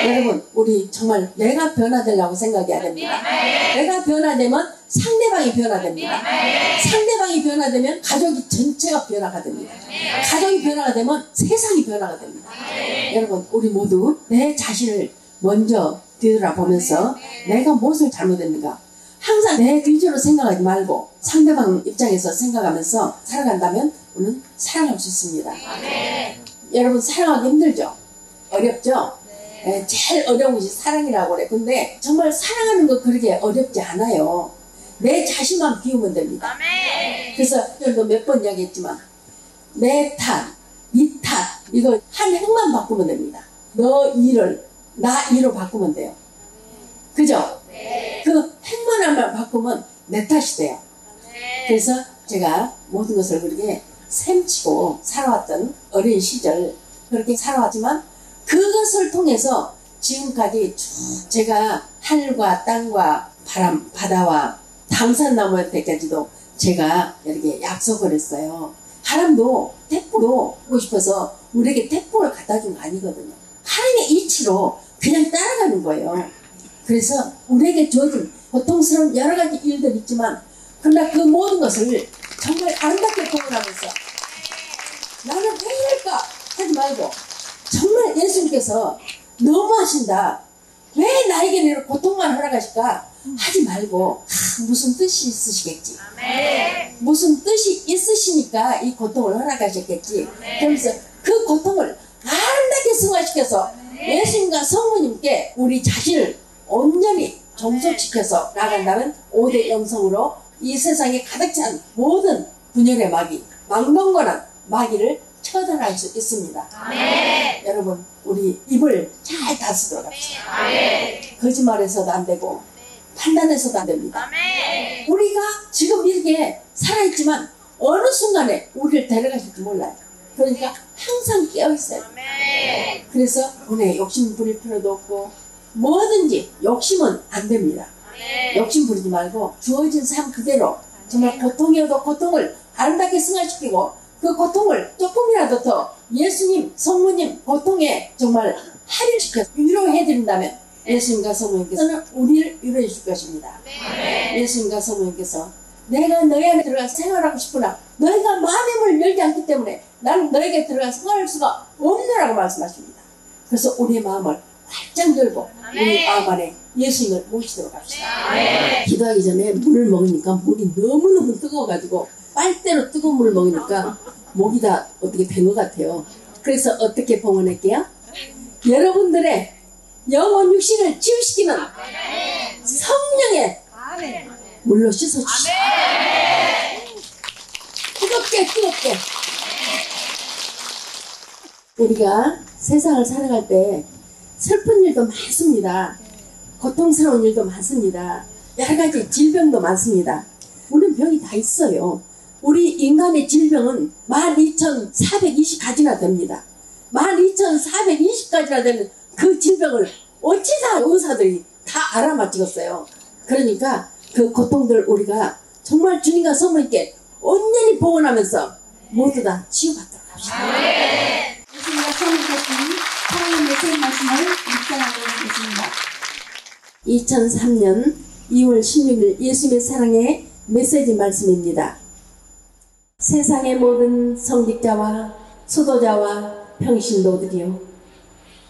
여러분, 우리 정말 내가 변화되려고 생각해야 됩니다. 내가 변화되면 상대방이 변화됩니다. 상대방이 변화되면 가족이 전체가 변화가 됩니다. 가족이 변화가 되면 세상이 변화가 됩니다. 여러분, 우리 모두 내 자신을 먼저 뒤돌아보면서 내가 무엇을 잘못했는가, 항상 내 위주로 생각하지 말고 상대방 입장에서 생각하면서 살아간다면 우리는 살아갈 수 있습니다. 여러분, 사랑하기 힘들죠? 어렵죠? 제일 어려운 것이 사랑이라고 그래. 근데 정말 사랑하는 거 그렇게 어렵지 않아요. 내 자신만 비우면 됩니다. 그래서 여러분 몇 번 이야기했지만 내 탓, 네 탓, 이거 한 행만 바꾸면 됩니다. 너 일을 나 이로 바꾸면 돼요. 그죠? 그 행만 하나만 바꾸면 내 탓이 돼요. 그래서 제가 모든 것을 그렇게 셈치고 살아왔던 어린 시절 그렇게 살아왔지만 그것을 통해서 지금까지 쭉 제가 하늘과 땅과 바람, 바다와 당산나무한테까지도 제가 이렇게 약속을 했어요. 바람도 태풍도 보고 싶어서 우리에게 태풍을 갖다 준 거 아니거든요. 하나님의 이치로 그냥 따라가는 거예요. 그래서 우리에게 주어진 고통스러운 여러 가지 일들이 있지만 그러나 그 모든 것을 정말 아름답게 공헌하면서 나는 왜 이럴까 하지 말고 정말 예수님께서 너무하신다, 왜 나에게 이런 고통만 허락하실까 하지 말고 무슨 뜻이 있으시겠지, 무슨 뜻이 있으시니까 이 고통을 허락하셨겠지. 그러면서 그 고통을 아름답게 승화시켜서 예수님과 성모님께 우리 자신을 온전히 종속시켜서 나간다는 5대 영성으로 이 세상에 가득 찬 모든 분열의 마귀, 망명권한 마귀를 처단할 수 있습니다. 여러분, 우리 입을 잘 다스려 갑시다. 거짓말해서도 안 되고 판단해서도 안 됩니다. 우리가 지금 이렇게 살아있지만 어느 순간에 우리를 데려가실지 몰라요. 그러니까 항상 깨어있어요. 그래서 오늘 욕심 부릴 필요도 없고 뭐든지 욕심은 안 됩니다. 욕심 부리지 말고 주어진 삶 그대로 정말 고통이어도 고통을 아름답게 승화시키고 그 고통을 조금이라도 더 예수님, 성모님 고통에 정말 할인시켜서 위로해드린다면 예수님과 성모님께서는 우리를 위로해 줄 것입니다. 예수님과 성모님께서 내가 너희 안에 들어가서 생활하고 싶구나, 너희가 마음의 문을 열지 않기 때문에 나는 너에게 들어가서 생활할 수가 없느라고 말씀하십니다. 그래서 우리의 마음을 활짝 열고 우리 마음 안에 예수님을 모시도록 합시다. 기도하기 전에 물을 먹으니까 물이 너무너무 뜨거워가지고 빨대로 뜨거운 물을 먹으니까 목이 다 어떻게 된 것 같아요. 그래서 어떻게 봉헌할게요? 여러분들의 영혼 육신을 치유시키는 성령의 물로 씻어주시오. 뜨겁게 우리가 세상을 살아갈 때 슬픈 일도 많습니다. 고통스러운 일도 많습니다. 여러가지 질병도 많습니다. 우리는 병이 다 있어요. 우리 인간의 질병은 12,420가지나 됩니다. 12,420가지나 되는 그 질병을 어찌다 의사들이 다 알아맞히겠어요. 그러니까 그 고통들 우리가 정말 주님과 성모님께 온전히 복원하면서 모두 다 치유받도록 합시다. 예수님과 성모님께서 사랑의 메시지 말씀을 묵상하고 있습니다. 2003년 2월 16일 예수님의 사랑의 메시지 말씀입니다. 세상의 모든 성직자와 수도자와 평신도들이요,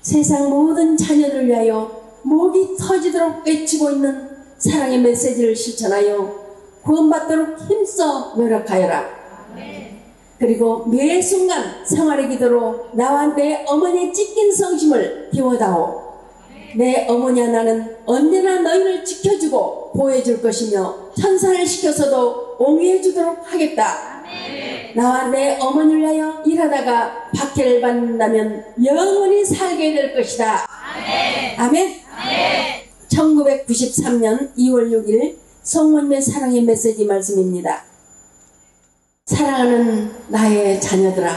세상 모든 자녀를 위하여 목이 터지도록 외치고 있는 사랑의 메시지를 실천하여 구원받도록 힘써 노력하여라. 그리고 매 순간 생활의 기도로 나와 내 어머니의 찢긴 성심을 비워다오. 내 어머니와 나는 언제나 너희를 지켜주고 보호해줄 것이며 천사를 시켜서도 옹이해주도록 하겠다. 나와 내 어머니를 위하여 일하다가 박해를 받는다면 영원히 살게 될 것이다. 아멘. 1993년 2월 6일 성모님의 사랑의 메시지 말씀입니다. 사랑하는 나의 자녀들아,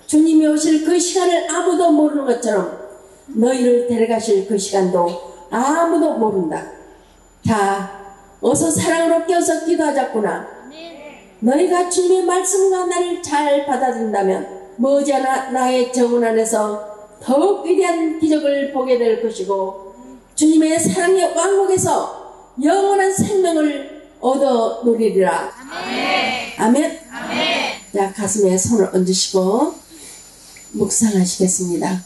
주님이 오실 그 시간을 아무도 모르는 것처럼 너희를 데려가실 그 시간도 아무도 모른다. 자, 어서 사랑으로 껴서 기도하자꾸나. 너희가 주님의 말씀과 나를 잘 받아들인다면 머지않아 나의 정원 안에서 더욱 위대한 기적을 보게 될 것이고 주님의 사랑의 왕국에서 영원한 생명을 얻어 누리리라. 아멘. 자, 가슴에 손을 얹으시고 묵상하시겠습니다.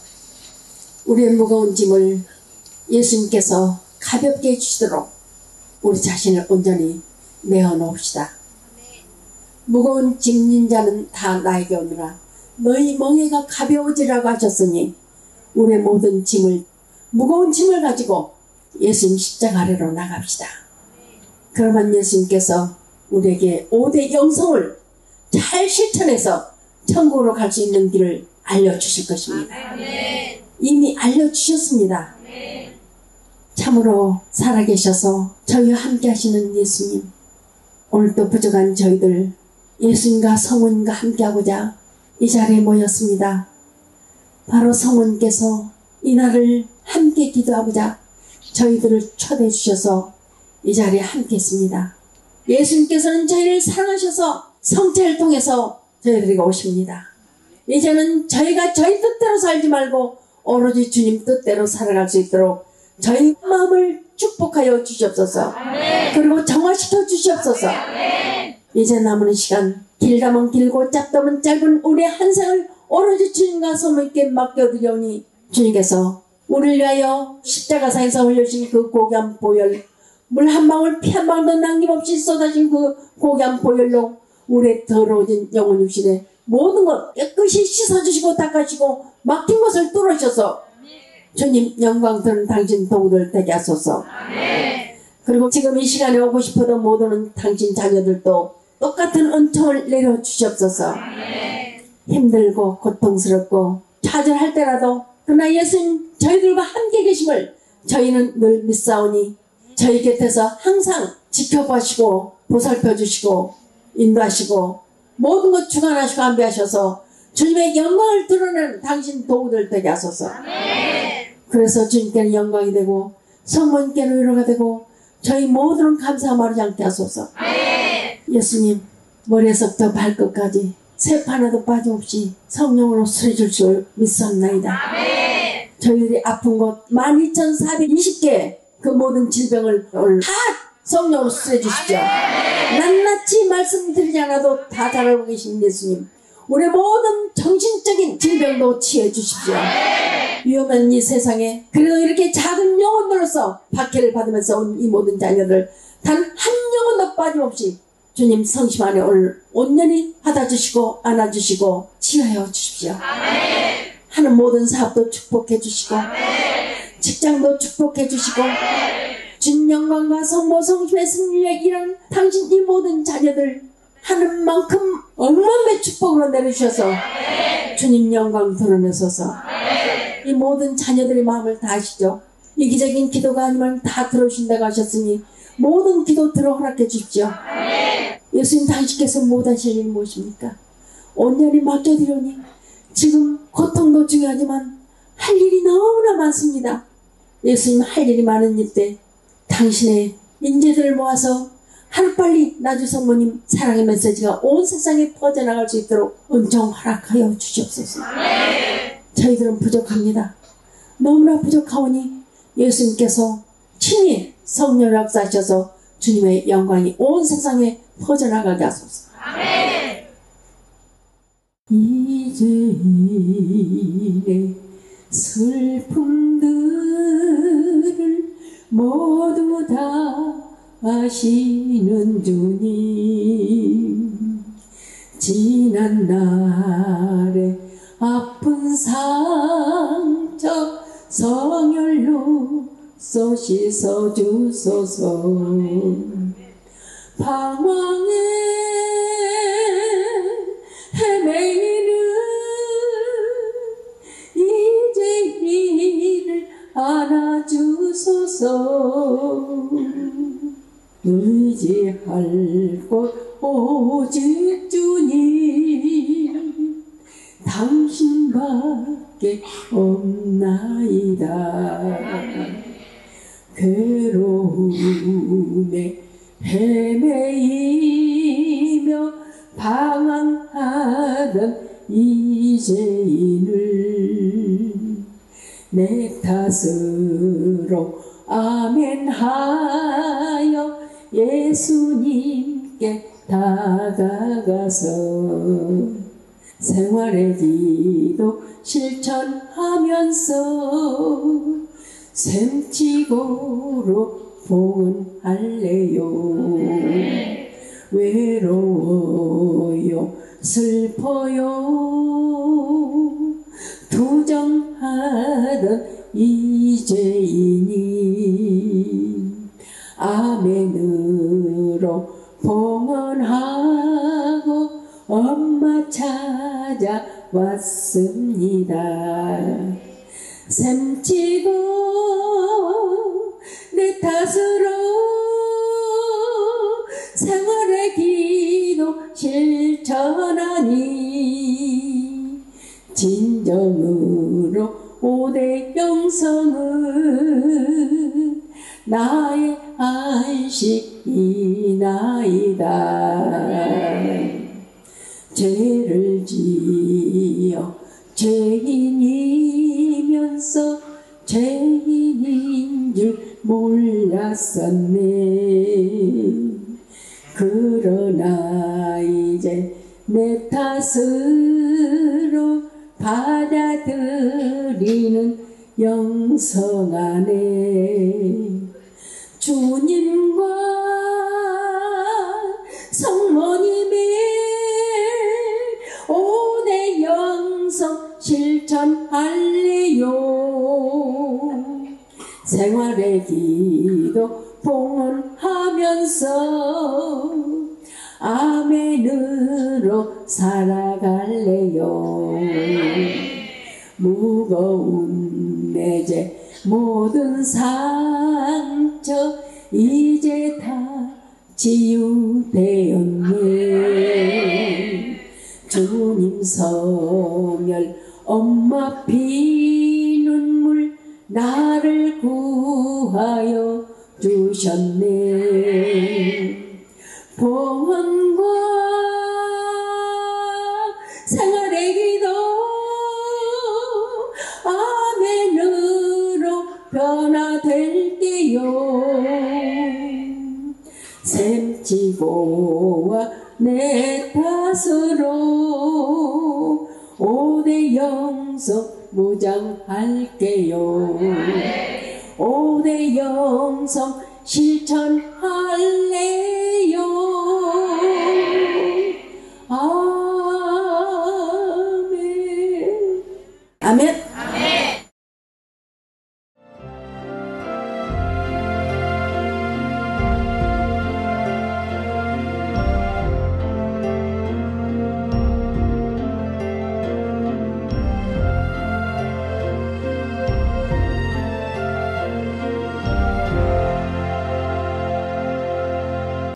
우리의 무거운 짐을 예수님께서 가볍게 해주시도록 우리 자신을 온전히 내어놓읍시다. 무거운 짐진 자는 다 나에게 오느라 너희 멍에가 가벼워지라고 하셨으니 우리의 모든 짐을, 무거운 짐을 가지고 예수님 십자가 아래로 나갑시다. 그러면 예수님께서 우리에게 5대 영성을 잘 실천해서 천국으로 갈 수 있는 길을 알려주실 것입니다. 이미 알려주셨습니다. 참으로 살아계셔서 저희와 함께 하시는 예수님, 오늘도 부족한 저희들 예수님과 성모님과 함께하고자 이 자리에 모였습니다. 바로 성모님께서 이날을 함께 기도하고자 저희들을 초대해 주셔서 이 자리에 함께 했습니다. 예수님께서는 저희를 사랑하셔서 성체를 통해서 저희들에게 오십니다. 이제는 저희가 저희 뜻대로 살지 말고 오로지 주님 뜻대로 살아갈 수 있도록 저희 마음을 축복하여 주시옵소서. 그리고 정화시켜 주시옵소서. 이제 남은 시간 길다면 길고 짧다면 짧은 우리의 한 생을 오로지 주님과 성모님께 맡겨드려오니 주님께서 우리를 위하여 십자가상에서 흘려주신 그 고귀한 보혈, 물 한 방울 피 한 방울도 남김없이 쏟아진 그 고귀한 보혈로 우리의 더러워진 영혼 육신에 모든 것 깨끗이 씻어주시고 닦아주시고 막힌 것을 뚫어주셔서 주님 영광 드는 당신 도구들 되게 하소서. 그리고 지금 이 시간에 오고 싶어도 못 오는 당신 자녀들도 똑같은 은총을 내려주시옵소서. 힘들고 고통스럽고 좌절할 때라도 그러나 예수님 저희들과 함께 계심을 저희는 늘 믿사오니 저희 곁에서 항상 지켜보시고 보살펴주시고 인도하시고 모든 것 주관하시고 안배하셔서 주님의 영광을 드러내는 당신 도구들 되게 하소서. 그래서 주님께는 영광이 되고 성모님께는 위로가 되고 저희 모두는 감사함 마르지 않게 하소서. 예수님, 머리에서부터 발끝까지 새 하나도 빠짐없이 성령으로 수레줄 줄 믿사옵나이다. 저희들이 아픈 곳 12,420개 그 모든 질병을 오늘 다 성령으로 수레 주십시오. 낱낱이 말씀드리지 않아도 다 잘 알고 계신 예수님, 우리 모든 정신적인 질병도 치유해 주십시오. 위험한 이 세상에 그래도 이렇게 작은 영혼들로서 박해를 받으면서 온 이 모든 자녀들 단 한 영혼도 빠짐없이 주님 성심 안에 오늘 온전히 받아주시고 안아주시고 치유하여 주십시오. 하는 모든 사업도 축복해 주시고 직장도 축복해 주시고 주님 영광과 성모 성심의 승리에 이런 당신 이 모든 자녀들 하는 만큼 억만배 축복으로 내려주셔서 주님 영광 드러내소서. 이 모든 자녀들의 마음을 다 아시죠? 이기적인 기도가 아니면 다 들어주신다고 하셨으니 모든 기도 들어 허락해 주십시오. 예수님 당신께서 못하실 일이 무엇입니까? 온전히 맡겨드리오니 지금 고통도 중요하지만 할 일이 너무나 많습니다. 예수님 할 일이 많은 일 때 당신의 인재들을 모아서 하루빨리 나주 성모님 사랑의 메시지가 온 세상에 퍼져나갈 수 있도록 은총 허락하여 주시옵소서. 저희들은 부족합니다. 너무나 부족하오니 예수님께서 친히 성령을 역사하셔서 주님의 영광이 온 세상에 퍼져나가게 하소서. 이제의 슬픔들을 모두 다 아시는 주님, 지난 날의 아픈 상처 성혈로 씻어 주소서. 방황에 헤매이는 이제 이를 안아주소서. 의지할 곳 오직 주님, 당신밖에 없나이다. 괴로움에 헤매이며 방황하던 이제인을 내 탓으로 아멘하여 예수님께 다가가서 생활의 기도 실천하면서 샘치고로 봉헌할래요. 외로워요 슬퍼요 투정하던 이제이니 아멘으로 봉헌하고 엄마 찾아왔습니다. 샘치고 내 탓으로 생활의 기도 실천하니 진정으로 5대 영성은 나의 안식이나이다. 죄를 지어 죄인이면서 죄인인 줄 몰랐었네. 그러나 이제 내 탓으로 받아들이는 영성 안에 주님과 성모님의 5대 영성 실천할래요. 생활의 기도 봉헌하면서 아멘으로 살아갈래요. 무거운 내 죄 모든 상처 이제 다 치유되었네. 주님 성혈 엄마 피 눈물 나를 구하여 주셨네. 봉헌과 생활의 기도 아멘으로 변화될게요. 샘치고와 내 탓으로 5대 영성 무장할게요. 5대 영성 실천할래.